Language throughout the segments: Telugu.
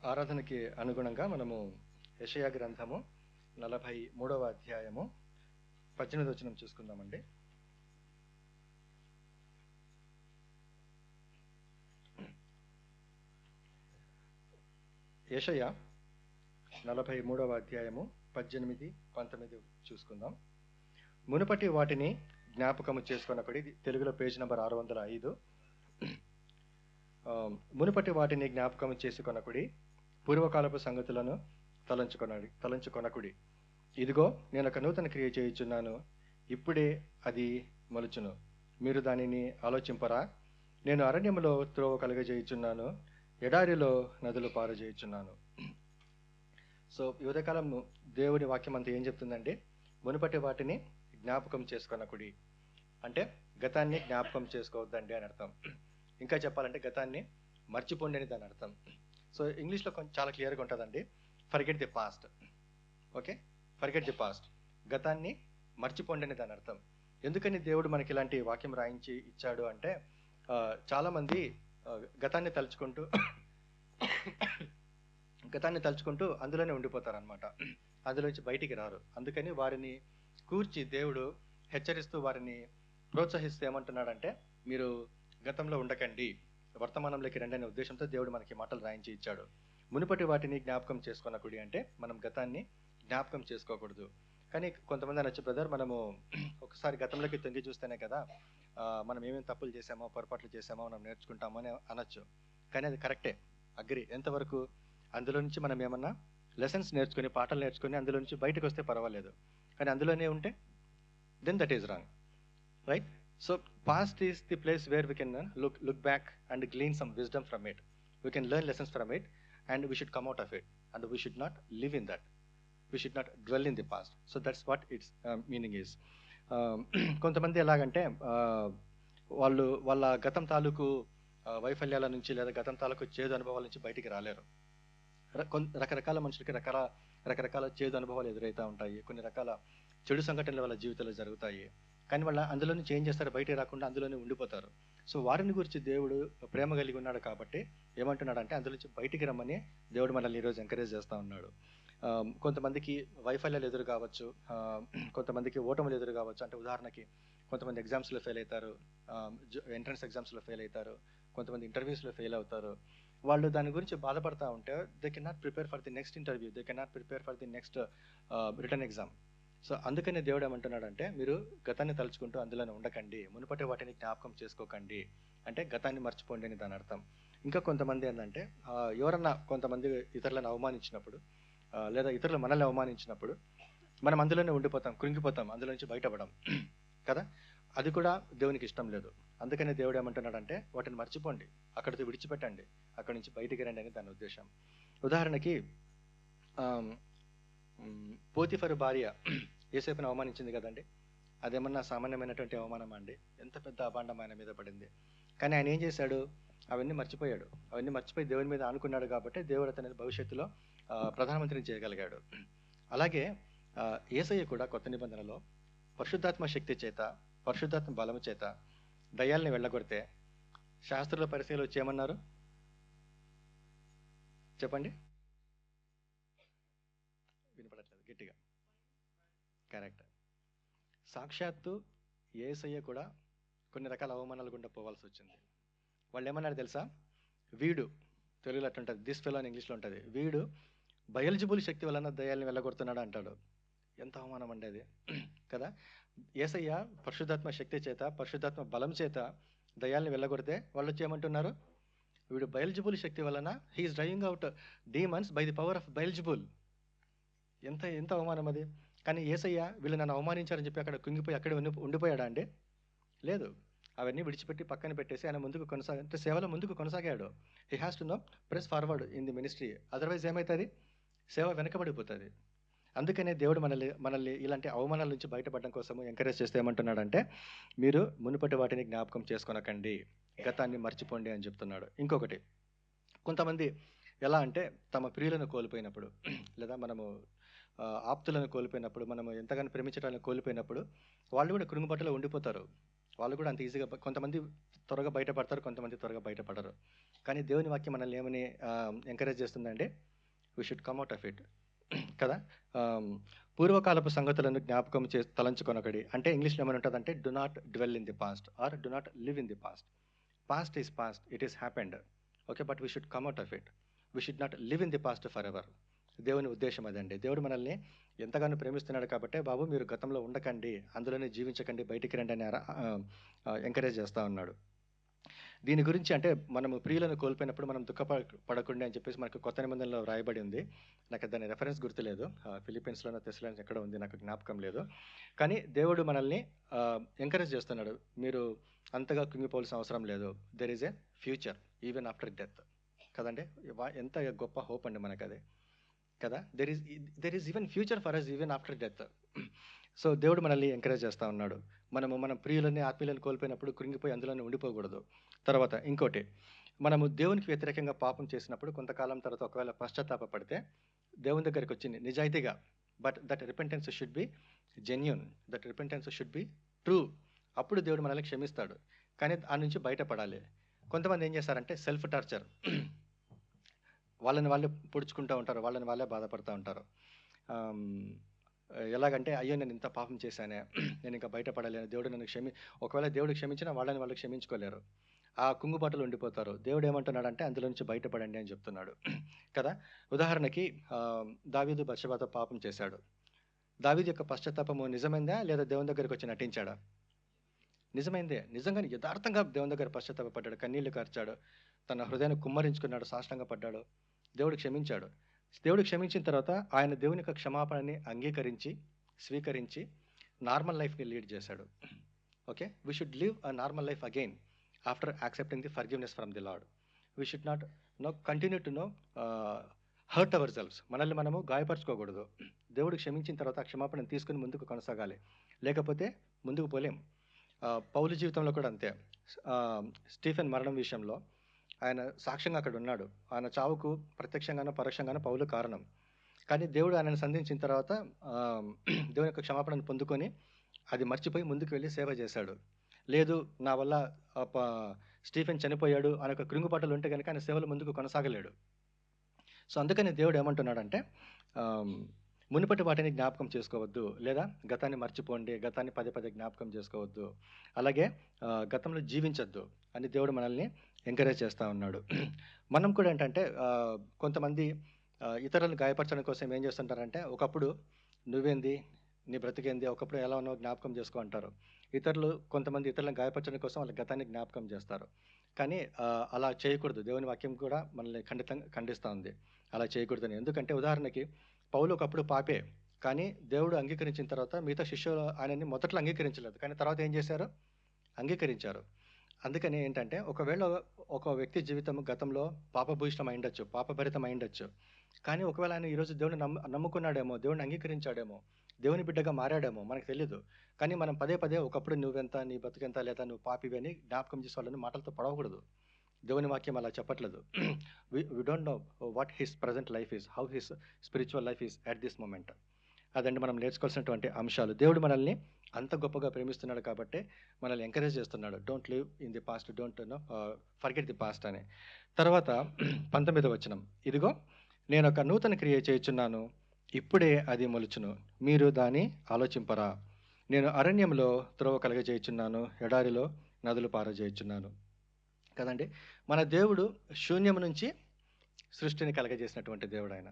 ఆరాధనకి అనుగుణంగా మనము యెషయా గ్రంథము 43వ అధ్యాయము 18వ వచనం చూసుకుందామండి. యెషయా 43వ అధ్యాయము 18, 19 చూసుకుందాం. మునుపటి వాటిని జ్ఞాపకము చేసుకొనకుడి. తెలుగులో పేజ్ నంబర్ 605. మునుపటి వాటిని జ్ఞాపకము చేసుకొనకుడి, పూర్వకాలపు సంగతులను తలంచుకొనకుడి. ఇదిగో నేను ఒక నూతన క్రియ చేయుచున్నాను, ఇప్పుడే అది మొలుచును, మీరు దానిని ఆలోచింపరా? నేను అరణ్యములో త్రోవ కలుగజేయుచున్నాను, ఎడారిలో నదులు పారజేయుచున్నాను. సో ఈ ఉదయకాలం దేవుని వాక్యం అంతా ఏం చెప్తుందంటే, మునుపటి వాటిని జ్ఞాపకం చేసుకొనకుడి అంటే గతాన్ని జ్ఞాపకం చేసుకోవద్దండి అని అర్థం. ఇంకా చెప్పాలంటే గతాన్ని మర్చిపోండి అని దాని అర్థం. సో ఇంగ్లీష్లో కొంచెం చాలా క్లియర్గా ఉంటుందండి, forget the past. Okay, forget the past, గతాన్ని మర్చిపోండి అని దాని అర్థం. ఎందుకని దేవుడు మనకి ఇలాంటి వాక్యం రాయించి ఇచ్చాడు అంటే, చాలామంది గతాన్ని తలుచుకుంటూ అందులోనే ఉండిపోతారనమాట, అందులోంచి బయటికి రారు. అందుకని వారిని కూర్చి దేవుడు హెచ్చరిస్తూ వారిని ప్రోత్సహిస్తూ ఏమంటున్నాడంటే, మీరు గతంలో ఉండకండి, వర్తమానంలోకి రండి అనే ఉద్దేశంతో దేవుడు మనకి మాటలు రాయించి ఇచ్చాడు. మునుపటి వాటిని జ్ఞాపకం చేసుకొనకుడి అంటే మనం గతాన్ని జ్ఞాపకం చేసుకోకూడదు. కానీ కొంతమంది అనొచ్చు, బ్రదర్ మనము ఒకసారి గతంలోకి తొంగి చూస్తేనే కదా మనం ఏమేమి తప్పులు చేసామో పొరపాట్లు చేసామో మనం నేర్చుకుంటామో అని అనొచ్చు. కానీ అది కరెక్టే, అగ్రి. ఎంతవరకు అందులో నుంచి మనం ఏమన్నా లెసన్స్ నేర్చుకుని పాఠాలు నేర్చుకుని అందులో నుంచి బయటకు వస్తే పర్వాలేదు, కానీ అందులోనే ఉంటే then that is wrong, right? So past is the place where we can look back and glean some wisdom from it. We can learn lessons from it and we should come out of it, and we should not live in that. We should not dwell in the past. So that's what its meaning is. కొంతమంది ఎలాగంటే వాళ్ళ గతం తాలూకు వైఫల్యాల నుంచి లేదా గతం తాలూకు చేదు అనుభవాల నుంచి బయటికి రాలేరు. రకరకాల మనుషులకి రకరకాల చేదు అనుభవాలు ఎదురవుతూ ఉంటాయి, కొన్ని రకాల చెడు సంఘటనలు వాళ్ళ జీవితంలో జరుగుతాయి. కానీ వాళ్ళ అందులో నుంచి ఏం చేస్తారు, బయటికి రాకుండా అందులోనే ఉండిపోతారు. సో వారిని గురించి దేవుడు ప్రేమ కలిగి ఉన్నాడు కాబట్టి ఏమంటున్నాడంటే, అందులో నుంచి బయటికి రమ్మని దేవుడు మనల్ని ఈరోజు ఎంకరేజ్ చేస్తూ ఉన్నాడు. కొంతమందికి వైఫల్యాలు ఎదురు కావచ్చు, కొంతమందికి ఓటములు ఎదురు కావచ్చు. అంటే ఉదాహరణకి కొంతమంది ఎగ్జామ్స్లో ఫెయిల్ అవుతారు, ఎంట్రన్స్ ఎగ్జామ్స్లో ఫెయిల్ అవుతారు, కొంతమంది ఇంటర్వ్యూస్లో ఫెయిల్ అవుతారు. వాళ్ళు దాని గురించి బాధపడతా ఉంటే they can not prepare for the next interview, they can not prepare for the next return exam. So అందుకనే దేవుడు ఏమంటున్నాడంటే, మీరు గతాన్ని తలుచుకుంటూ అందులోనే ఉండకండి, మునుపటి వాటిని జ్ఞాపకం చేసుకోకండి అంటే గతాన్ని మర్చిపోండి అని దాని అర్థం. ఇంకా కొంతమంది ఏంటంటే, ఎవరన్నా కొంతమంది ఇతరులను అవమానించినప్పుడు లేదా ఇతరులు మనల్ని అవమానించినప్పుడు మనం అందులోనే ఉండిపోతాం, కృంగిపోతాం, అందులో నుంచి బయటపడం కదా. అది కూడా దేవునికి ఇష్టం లేదు. అందుకనే దేవుడు ఏమంటున్నాడంటే, వాటిని మర్చిపోండి, అక్కడితో విడిచిపెట్టండి, అక్కడి నుంచి బయటికి రండి అని దాని ఉద్దేశం. ఉదాహరణకి పోతిఫరు భార్య యోసేపుని అవమానించింది కదండి. అదేమన్నా సామాన్యమైనటువంటి అవమానం అండి? ఎంత పెద్ద అభాండం ఆయన మీద పడింది. కానీ ఆయన ఏం చేశాడు, అవన్నీ మర్చిపోయాడు. అవన్నీ మర్చిపోయి దేవుని మీద ఆనుకున్నాడు కాబట్టి దేవుడు అతని భవిష్యత్తులో ప్రధానమంత్రిని చేయగలిగాడు. అలాగే యేసయ్య కూడా కొత్త నిబంధనలో పరిశుద్ధాత్మ శక్తి చేత, పరిశుద్ధాత్మ బలము చేత దయ్యాల్ని వెళ్ళగొడితే శాస్త్రుల పరిశీలన వచ్చి ఏమన్నారు చెప్పండి? వినపడట్లేదు గట్టిగా. కరెక్ట్. సాక్షాత్తు యేసయ్య కూడా కొన్ని రకాల అవమానాలు గుండా పోవాల్సి వచ్చింది. వాళ్ళు ఏమన్నారు తెలుసా? వీడు, తెలుగులో అట్లా ఉంటుంది, దిస్ ఫెలో అని ఇంగ్లీష్లో ఉంటుంది, వీడు బయల్జబుల్ శక్తి వలన దయ్యాల్ని వెళ్ళగొడుతున్నాడు అంటాడు. ఎంత అవమానం అండి అది కదా. యేసయ్య పరిశుద్ధాత్మ శక్తి చేత, పరిశుద్ధాత్మ బలం చేత దయ్యాల్ని వెళ్ళగొడితే వాళ్ళు వచ్చి ఏమంటున్నారు, వీడు బయల్జబుల్ శక్తి వలన he is driving out demons by the power of Beelzebul. ఎంత అవమానం అది. కానీ యేసయ్య వీళ్ళు నన్ను అవమానించారని చెప్పి అక్కడ కుంగిపోయి అక్కడే ఉండిపోయాడా అండి? లేదు. అవన్నీ విడిచిపెట్టి పక్కన పెట్టేసి ఆయన ముందుకు అంటే సేవలో ముందుకు కొనసాగాడు. He has to know press forward in the ministry, otherwise ఏమవుతుంది, సేవ వెనకబడిపోతుంది. అందుకనే దేవుడు మనల్ని ఇలాంటి అవమానాల నుంచి బయటపడడం కోసము ఎంకరేజ్ చేస్తే ఏమంటున్నాడంటే, మీరు మునుపటి వాటిని జ్ఞాపకం చేసుకొనకండి, గతాన్ని మర్చిపోండి అని చెప్తున్నాడు. ఇంకొకటి, కొంతమంది ఎలా అంటే తమ ప్రియులను కోల్పోయినప్పుడు లేదా మనము ఆప్తులను కోల్పోయినప్పుడు, మనము ఎంతగానో ప్రేమించడాలను కోల్పోయినప్పుడు వాళ్ళు కూడా కృంగుబాటులో ఉండిపోతారు. వాళ్ళు కూడా అంత ఈజీగా కొంతమంది త్వరగా బయటపడతారు, కొంతమంది త్వరగా బయటపడరు. కానీ దేవుని వాక్యం మనల్ని ఏమని ఎంకరేజ్ చేస్తుందంటే we should come out of it కదా. పూర్వకాలపు సంగతులను జ్ఞాపకం తలంచుకొనకడి అంటే ఇంగ్లీష్లో ఏమని ఉంటుందంటే do not dwell in the past or do not live in the past. Past is past, it is happened, okay, but we should come out of it. We should not live in the past forever. దేవుని ఉద్దేశం అదండి. దేవుడు మనల్ని ఎంతగానో ప్రేమిస్తున్నాడు కాబట్టి బాబు మీరు గతంలో ఉండకండి, అందులోనే జీవించకండి, బయటికి రండి అని ఎంకరేజ్ చేస్తూ ఉన్నాడు. దీని గురించి అంటే మనము ప్రియులను కోల్పోయినప్పుడు మనం దుఃఖపడకుండా అని చెప్పేసి మనకు కొత్త నిబంధనలో రాయబడి ఉంది. నాకు దాని రెఫరెన్స్ గుర్తులేదు, ఫిలిప్పీన్స్లోనో తెస్సలోనికైలో ఎక్కడ ఉంది నాకు జ్ఞాపకం లేదు. కానీ దేవుడు మనల్ని ఎంకరేజ్ చేస్తున్నాడు, మీరు అంతగా కుంగిపోవాల్సిన అవసరం లేదు. There is a future even after death కదండి. ఎంత గొప్ప హోప్ అండి మనకు అది కదా. There is even future for us even after death. So దేవుడు మనల్ని ఎంకరేజ్ చేస్తూ ఉన్నాడు. మన ప్రియులని ఆత్మీయులను కోల్పోయినప్పుడు కృంగిపోయి అందులోనే ఉండిపోకూడదు. తర్వాత ఇంకోటి, మనము దేవునికి వ్యతిరేకంగా పాపం చేసినప్పుడు కొంతకాలం తర్వాత ఒకవేళ పశ్చాత్తాపడితే దేవుని దగ్గరికి వచ్చింది నిజాయితీగా, but that repentance should be genuine, that repentance should be true. అప్పుడు దేవుడు మనల్ని క్షమిస్తాడు. కానీ ఆ నుంచి బయటపడాలి. కొంతమంది ఏం చేస్తారంటే సెల్ఫ్ టార్చర్, వాళ్ళని వాళ్ళే పొడుచుకుంటూ ఉంటారు, వాళ్ళని వాళ్ళే బాధపడుతూ ఉంటారు. ఎలాగంటే అయ్యో నేను ఇంత పాపం చేశానే, నేను ఇంకా బయటపడలేను, దేవుడు నన్ను ఒకవేళ దేవుడు క్షమించినా వాళ్ళని వాళ్ళు క్షమించుకోలేరు, ఆ కుంగుబాటులు ఉండిపోతారు. దేవుడు ఏమంటున్నాడంటే అందులో నుంచి బయటపడండి అని చెప్తున్నాడు కదా. ఉదాహరణకి దావీదు బత్షెబతో పాపం చేశాడు. దావీదు యొక్క పశ్చాత్తాపము నిజమైందా లేదా దేవుని దగ్గరికి వచ్చి నటించాడా? నిజమైందే. నిజంగానే యథార్థంగా దేవుని దగ్గర పశ్చాత్తాపడ్డాడు, కన్నీళ్లు కార్చాడు, తన హృదయాన్ని కుమ్మరించుకున్నాడు, సాష్టాంగపడ్డాడు. దేవుడు క్షమించాడు. దేవుడు క్షమించిన తర్వాత ఆయన దేవుని యొక్క క్షమాపణని అంగీకరించి స్వీకరించి నార్మల్ లైఫ్ని లీడ్ చేశాడు. Okay, we should live a normal life again after accepting the forgiveness from the lord. We should not continue to hurt ourselves. మనల్ని మనము గాయపరచుకోకూడదు. దేవుడు క్షమించిన తర్వాత ఆ క్షమాపణను తీసుకుని ముందుకు కొనసాగాలి, లేకపోతే ముందుకు పోలేం. పౌలు జీవితంలో కూడా అంతే. స్టీఫెన్ మరణం విషయంలో ఆయన సాక్ష్యంగా అక్కడ ఉన్నాడు. ఆయన చావుకు ప్రత్యక్షంగానో పరోక్షంగానో పౌలు కారణం. కానీ దేవుడు ఆయనను సంధించిన తర్వాత దేవుని యొక్క క్షమాపణను పొందుకొని అది మర్చిపోయి ముందుకు వెళ్ళి సేవ చేశాడు. లేదు నా వల్ల స్టీఫెన్ చనిపోయాడు అనే ఒక కృంగుపాటలు ఉంటే కనుక ఆయన సేవలు ముందుకు కొనసాగలేడు. సో అందుకని దేవుడు ఏమంటున్నాడంటే మునుపటి వాటిని జ్ఞాపకం చేసుకోవద్దు, లేదా గతాన్ని మర్చిపోండి, గతాన్ని పదే పదే జ్ఞాపకం చేసుకోవద్దు, అలాగే గతంలో జీవించొద్దు అని దేవుడు మనల్ని ఎంకరేజ్ చేస్తూ ఉన్నాడు. మనం కూడా ఏంటంటే కొంతమంది ఇతరులను గాయపరచడం కోసం ఏం చేస్తుంటారంటే ఒకప్పుడు నువ్వేంది, నీ బ్రతికేంది, ఒకప్పుడు ఎలా ఉన్నావు జ్ఞాపకం చేసుకో అంటారు. కొంతమంది ఇతరులను గాయపరచడం కోసం వాళ్ళ గతాన్ని జ్ఞాపకం చేస్తారు. కానీ అలా చేయకూడదు. దేవుని వాక్యం కూడా మనల్ని ఖండిస్తూ ఉంది అలా చేయకూడదని. ఎందుకంటే ఉదాహరణకి పౌలు ఒకప్పుడు పాపే, కానీ దేవుడు అంగీకరించిన తర్వాత మిగతా శిష్యులు ఆయనని మొదట్లో అంగీకరించలేదు, కానీ తర్వాత ఏం చేశారు? అంగీకరించారు. అందుకని ఏంటంటే ఒకవేళ ఒక వ్యక్తి జీవితం గతంలో పాపభూయిష్టం అయిండొచ్చు, పాపభరితం అయిండొచ్చు, కానీ ఒకవేళ ఆయన ఈరోజు దేవుని నమ్ముకున్నాడేమో, దేవుడిని అంగీకరించాడేమో, దేవుని బిడ్డగా మారాడేమో మనకు తెలియదు. కానీ మనం పదే పదే ఒకప్పుడు నువ్వెంత, నీ బతుకెంత, లేదా నువ్వు పాపివి అని జ్ఞాపకం చేసే వాళ్ళని మాటలతో పడవకూడదు. దేవుని వాక్యం అలా చెప్పట్లేదు. We don't know what his present life is, how his spiritual life is at this moment. అదండి మనం నేర్చుకోవాల్సినటువంటి అంశాలు. దేవుడు మనల్ని అంత గొప్పగా ప్రేమిస్తున్నాడు కాబట్టి మనల్ని ఎంకరేజ్ చేస్తున్నాడు. Don't live in the past, don't forget the past అని. తర్వాత 19వ వచనం, ఇదిగో నేను ఒక నూతన క్రియ చేయుచున్నాను, ఇప్పుడే అది మొలుచును, మీరు దాన్ని ఆలోచింపరా. నేను అరణ్యంలో త్రోవ కలగజేయుచున్నాను, ఎడారిలో నదులు పారజేయుచున్నాను. కదండి, మన దేవుడు శూన్యం నుంచి సృష్టిని కలగజేసినటువంటి దేవుడు ఆయన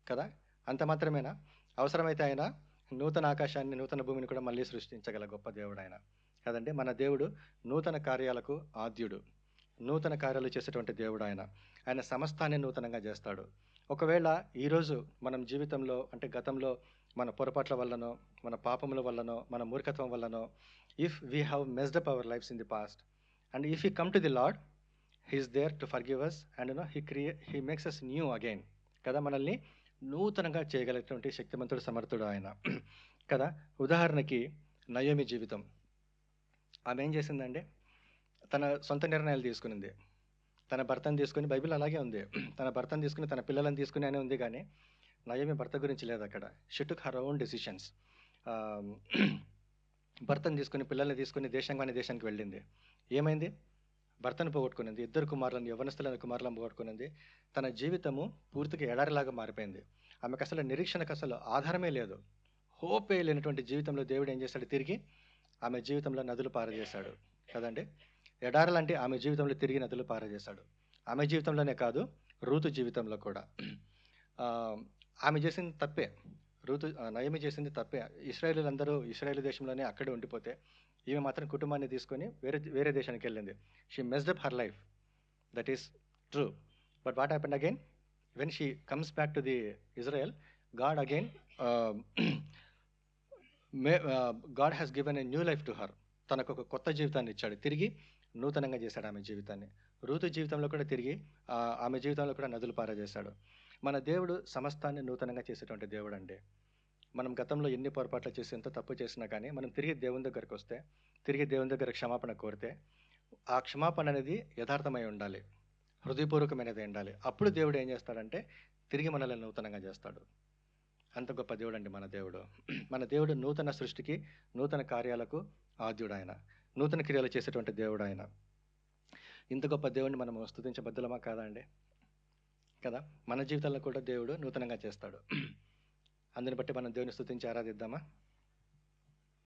కదా. అంత మాత్రమేనా? అవసరమైతే ఆయన నూతన ఆకాశాన్ని, నూతన భూమిని కూడా మళ్ళీ సృష్టించగల గొప్ప దేవుడు ఆయన కదండి. మన దేవుడు నూతన కార్యాలకు ఆద్యుడు, నూతన కార్యాలు చేసేటువంటి దేవుడు ఆయన. ఆయన సమస్తాన్ని నూతనంగా చేస్తాడు. ఒకవేళ ఈరోజు మనం జీవితంలో అంటే గతంలో మన పొరపాట్ల వల్లనో, మన పాపముల వల్లనో, మన మూర్ఖత్వం వల్లనో, if we have messed up our lives in the past and if you come to the lord, he is there to forgive us and he makes us new again కదా. మనల్ని నూతనంగా చేయగలిగినటువంటి శక్తిమంతుడు, సమర్థుడు ఆయన కదా. ఉదాహరణకి నయోమి జీవితం, ఆమె ఏం చేసిందండి? తన సొంత నిర్ణయాలు తీసుకునింది. తన భర్తను తీసుకుని, బైబిల్ అలాగే ఉంది, తన భర్తను తీసుకుని తన పిల్లలను తీసుకుని అనే ఉంది, కానీ నయోమి భర్త గురించి లేదు అక్కడ. She took her own decisions. భర్తను తీసుకుని పిల్లల్ని తీసుకుని దేశంగానే దేశానికి వెళ్ళింది. ఏమైంది? భర్తను పోగొట్టుకునింది. ఇద్దరు కుమారులను, యవ్వనస్తులైన కుమారులను పోగొట్టుకునింది. తన జీవితము పూర్తిగా ఎడారిలాగా మారిపోయింది. ఆమెకు అసలు నిరీక్షణకు అసలు ఆధారమే లేదు. హోపే లేనటువంటి జీవితంలో దేవుడు ఏం చేశాడు? తిరిగి ఆమె జీవితంలో నదులు పారజేశాడు కదండి. ఎడారులంటే ఆమె జీవితంలో తిరిగి నదులు పారజేశాడు. ఆమె జీవితంలోనే కాదు, రూతు జీవితంలో కూడా. ఆ, ఆమె చేసింది తప్పే. నయమి చేసింది తప్పే. ఇశ్రాయేలీలందరూ ఇశ్రాయేల్ దేశంలోనే అక్కడే ఉండిపోతే ఈమె మాత్రం కుటుంబాన్ని తీసుకొని వేరే వేరే దేశానికి వెళ్ళింది. She messed up her life. That is true. But what happened again? When she comes back to the Israel, God again God has given a new life to her. తనకు ఒక కొత్త జీవితాన్ని ఇచ్చాడు. తిరిగి నూతనంగా చేశాడు ఆమె జీవితాన్ని. రూతు జీవితంలో కూడా తిరిగి ఆమె జీవితంలో కూడా నదులు పారజేశాడు. మన దేవుడు సమస్తాన్ని నూతనంగా చేసేటువంటి దేవుడు అండి. మనం గతంలో ఎన్ని పొరపాట్లు చేసి ఎంత తప్పు చేసినా కానీ మనం తిరిగి దేవుని దగ్గరకు వస్తే, తిరిగి దేవుని దగ్గర క్షమాపణ కోరితే, ఆ క్షమాపణ అనేది యథార్థమై ఉండాలి, హృదయపూర్వకమైనది ఉండాలి. అప్పుడు దేవుడు ఏం చేస్తాడంటే తిరిగి మనల్ని నూతనంగా చేస్తాడు. అంత గొప్ప దేవుడు అండి మన దేవుడు. మన దేవుడు నూతన సృష్టికి, నూతన కార్యాలకు ఆద్యుడు ఆయన. నూతన క్రియలు చేసేటువంటి దేవుడు ఆయన. ఇంత గొప్ప దేవుడిని మనం స్తుతించబద్దులమా కాదా అండి? కదా, మన జీవితాల్లో కూడా దేవుడు నూతనంగా చేస్తాడు. అందుని బట్టి మనం దేవుని స్తుతించి ఆరాధిద్దామా?